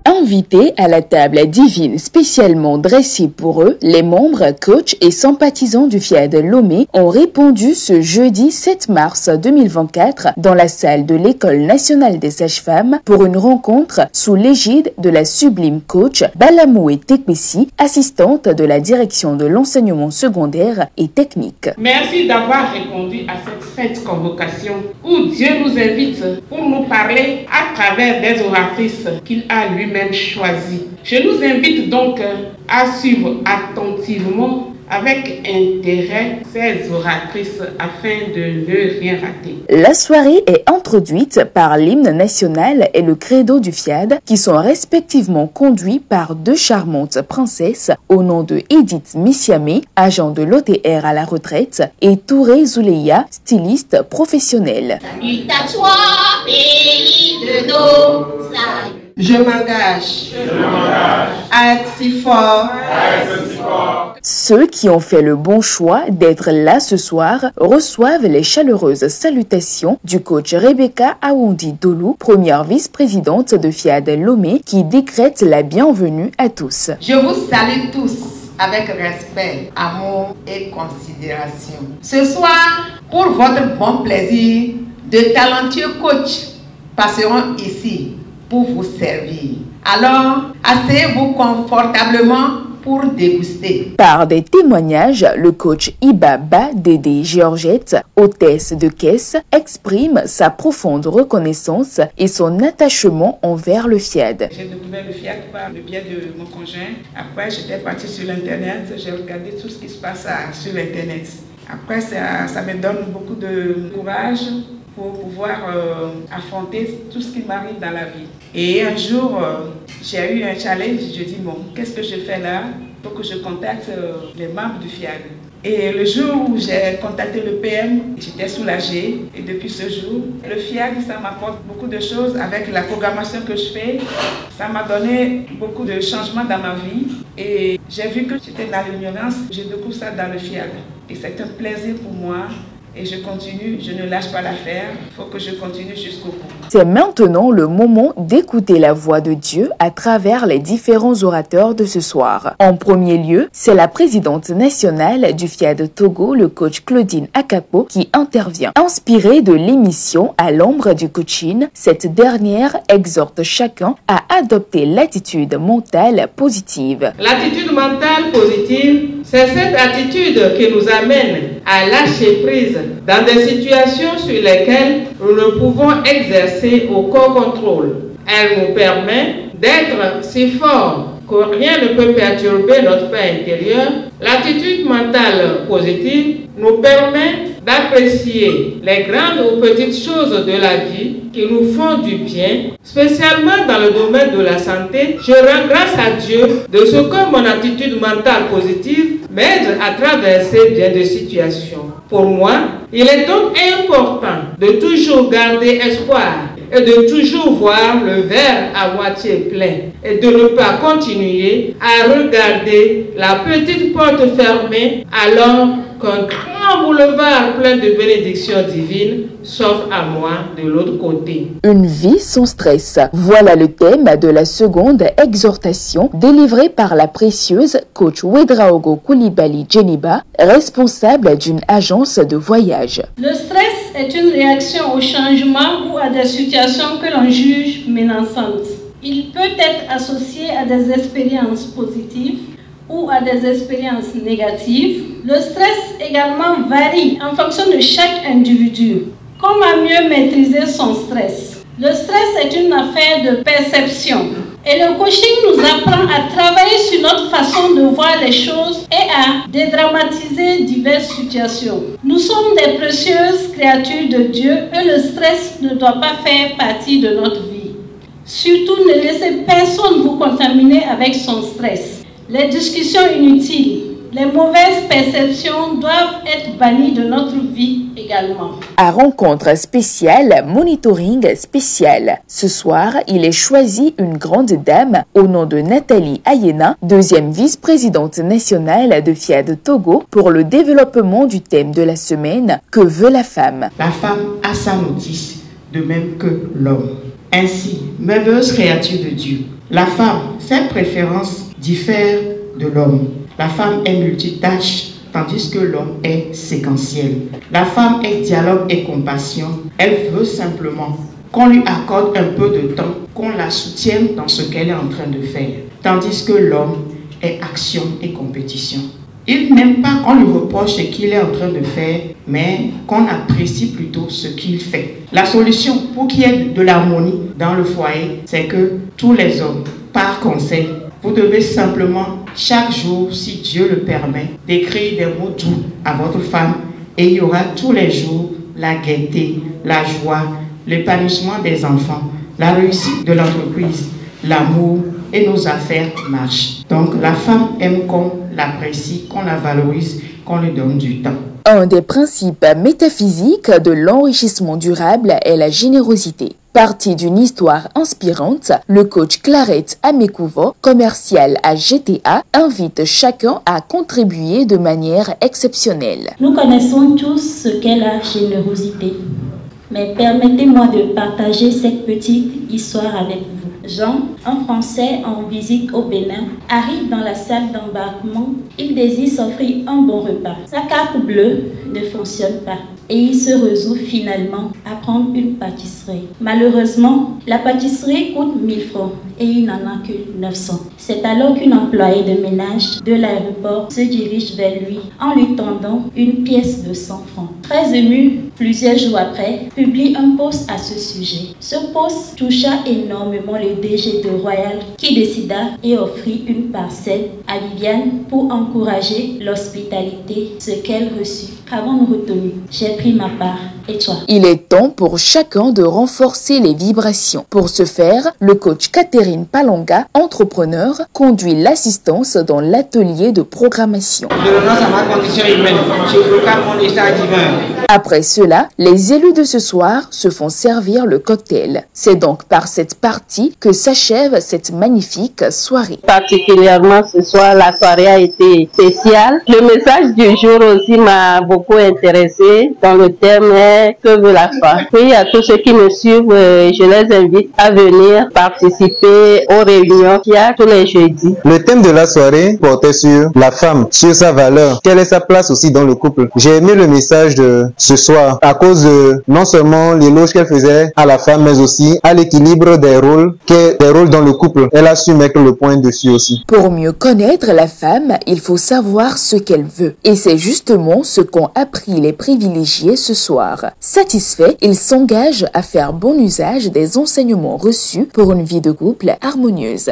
Invités à la table divine spécialement dressée pour eux, les membres, coachs et sympathisants du FIAD Lomé ont répondu ce jeudi 7 mars 2024 dans la salle de l'École nationale des sages-femmes pour une rencontre sous l'égide de la sublime coach Balamoué Tekmessi, assistante de la direction de l'enseignement secondaire et technique. Merci d'avoir répondu à cette convocation où Dieu nous invite pour nous parler à travers des oratrices qu'il a lui-même choisies. Je nous invite donc à suivre attentivement avec intérêt ces oratrices afin de ne rien rater. La soirée est introduite par l'hymne national et le credo du FIAD qui sont respectivement conduits par deux charmantes princesses au nom de Edith Missiamé, agent de l'OTR à la retraite, et Touré Zouleya, styliste professionnel. Je m'engage à être si fort. Ceux qui ont fait le bon choix d'être là ce soir reçoivent les chaleureuses salutations du coach Rebecca Aoundi Dolou, première vice-présidente de FIAD Lomé, qui décrète la bienvenue à tous. Je vous salue tous avec respect, amour et considération. Ce soir, pour votre bon plaisir, de talentueux coachs passeront ici pour vous servir. Alors, asseyez-vous confortablement pour déguster. Par des témoignages, le coach Ibaba Dédé Georgette, hôtesse de caisse, exprime sa profonde reconnaissance et son attachement envers le FIAD. J'ai découvert le FIAD par le biais de mon conjoint. Après, j'étais partie sur l'Internet, j'ai regardé tout ce qui se passe sur l'Internet. Après, ça me donne beaucoup de courage pour pouvoir affronter tout ce qui m'arrive dans la vie. Et un jour, j'ai eu un challenge, je dis bon, qu'est-ce que je fais là? Il faut que je contacte les membres du FIAD. Et le jour où j'ai contacté le PM, j'étais soulagée. Et depuis ce jour, le FIAD, ça m'apporte beaucoup de choses avec la programmation que je fais. Ça m'a donné beaucoup de changements dans ma vie. Et j'ai vu que j'étais dans l'ignorance. Je découvre ça dans le FIAD. Et c'est un plaisir pour moi. Et je continue, je ne lâche pas l'affaire. Il faut que je continue jusqu'au bout. C'est maintenant le moment d'écouter la voix de Dieu à travers les différents orateurs de ce soir. En premier lieu, c'est la présidente nationale du FIAD Togo, le coach Claudine Akapo, qui intervient. Inspirée de l'émission À l'ombre du coaching, cette dernière exhorte chacun à adopter l'attitude mentale positive. L'attitude mentale positive, c'est cette attitude qui nous amène à lâcher prise dans des situations sur lesquelles nous ne pouvons exercer aucun contrôle. Elle nous permet d'être si forts que rien ne peut perturber notre paix intérieure. L'attitude mentale positive nous permet d'apprécier les grandes ou petites choses de la vie qui nous font du bien, spécialement dans le domaine de la santé. Je rends grâce à Dieu de ce que mon attitude mentale positive m'aide à traverser bien des situations. Pour moi, il est donc important de toujours garder espoir et de toujours voir le verre à moitié plein et de ne pas continuer à regarder la petite porte fermée alors qu'un grand boulevard plein de bénédictions divines s'offre à moi de l'autre côté. Une vie sans stress. Voilà le thème de la seconde exhortation délivrée par la précieuse coach Wedraogo Koulibaly Djeniba, responsable d'une agence de voyage. Le stress est une réaction au changement ou à des situations que l'on juge menaçantes. Il peut être associé à des expériences positives ou à des expériences négatives. Le stress également varie en fonction de chaque individu. Comment mieux maîtriser son stress? Le stress est une affaire de perception. Et le coaching nous apprend à travailler sur notre façon de voir les choses et à dédramatiser diverses situations. Nous sommes des précieuses créatures de Dieu et le stress ne doit pas faire partie de notre vie. Surtout, ne laissez personne vous contaminer avec son stress. Les discussions inutiles, Les mauvaises perceptions doivent être bannies de notre vie également. À rencontre spéciale, monitoring spécial. Ce soir, il est choisi une grande dame au nom de Nathalie Ayena, deuxième vice-présidente nationale de FIAD Togo, pour le développement du thème de la semaine « Que veut la femme ?» La femme a sa notice, de même que l'homme. Ainsi, merveilleuse créature de Dieu, la femme, ses préférences diffèrent de l'homme. La femme est multitâche, tandis que l'homme est séquentiel. La femme est dialogue et compassion. Elle veut simplement qu'on lui accorde un peu de temps, qu'on la soutienne dans ce qu'elle est en train de faire. Tandis que l'homme est action et compétition. Il n'aime pas qu'on lui reproche ce qu'il est en train de faire, mais qu'on apprécie plutôt ce qu'il fait. La solution pour qu'il y ait de l'harmonie dans le foyer, c'est que tous les hommes, par conseil, vous devez simplement, chaque jour, si Dieu le permet, d'écrire des mots doux à votre femme et il y aura tous les jours la gaieté, la joie, l'épanouissement des enfants, la réussite de l'entreprise, l'amour et nos affaires marchent. Donc la femme aime qu'on l'apprécie, qu'on la valorise, qu'on lui donne du temps. Un des principes métaphysiques de l'enrichissement durable est la générosité. Parti d'une histoire inspirante, le coach Clarette Amekouvo, commercial à GTA, invite chacun à contribuer de manière exceptionnelle. Nous connaissons tous ce qu'est la générosité, mais permettez-moi de partager cette petite histoire avec vous. Jean, un Français en visite au Bénin, arrive dans la salle d'embarquement. Il désire s'offrir un bon repas. Sa carte bleue ne fonctionne pas et il se résout finalement à prendre une pâtisserie. Malheureusement, la pâtisserie coûte 1000 francs et il n'en a que 900. C'est alors qu'une employée de ménage de l'aéroport se dirige vers lui en lui tendant une pièce de 100 francs. Très ému, plusieurs jours après, publie un post à ce sujet. Ce post toucha énormément le DG de Royal qui décida et offrit une parcelle à Viviane pour encourager l'hospitalité, ce qu'elle reçut. Qu'avons-nous retenu? J'ai pris ma part. Et toi? Il est temps pour chacun de renforcer les vibrations. Pour ce faire, le coach Catherine Palonga, entrepreneur, conduit l'assistance dans l'atelier de programmation. Je renonce à ma condition humaine. Je proclame mon état divin. Après cela, les élus de ce soir se font servir le cocktail. C'est donc par cette partie que s'achève cette magnifique soirée. Particulièrement ce soir, la soirée a été spéciale. Le message du jour aussi m'a beaucoup intéressé dans le thème que veut la femme. Oui, à tous ceux qui me suivent, je les invite à venir participer aux réunions qu'il y a tous les jeudis. Le thème de la soirée portait sur la femme, sur sa valeur, quelle est sa place aussi dans le couple. J'ai aimé le message de ce soir à cause de non seulement l'éloge qu'elle faisait à la femme, mais aussi à l'équilibre des rôles dans le couple. Elle a su mettre le point dessus aussi. Pour mieux connaître la femme, il faut savoir ce qu'elle veut. Et c'est justement ce qu'ont appris les privilégiés ce soir. Satisfait, ils s'engagent à faire bon usage des enseignements reçus pour une vie de couple harmonieuse.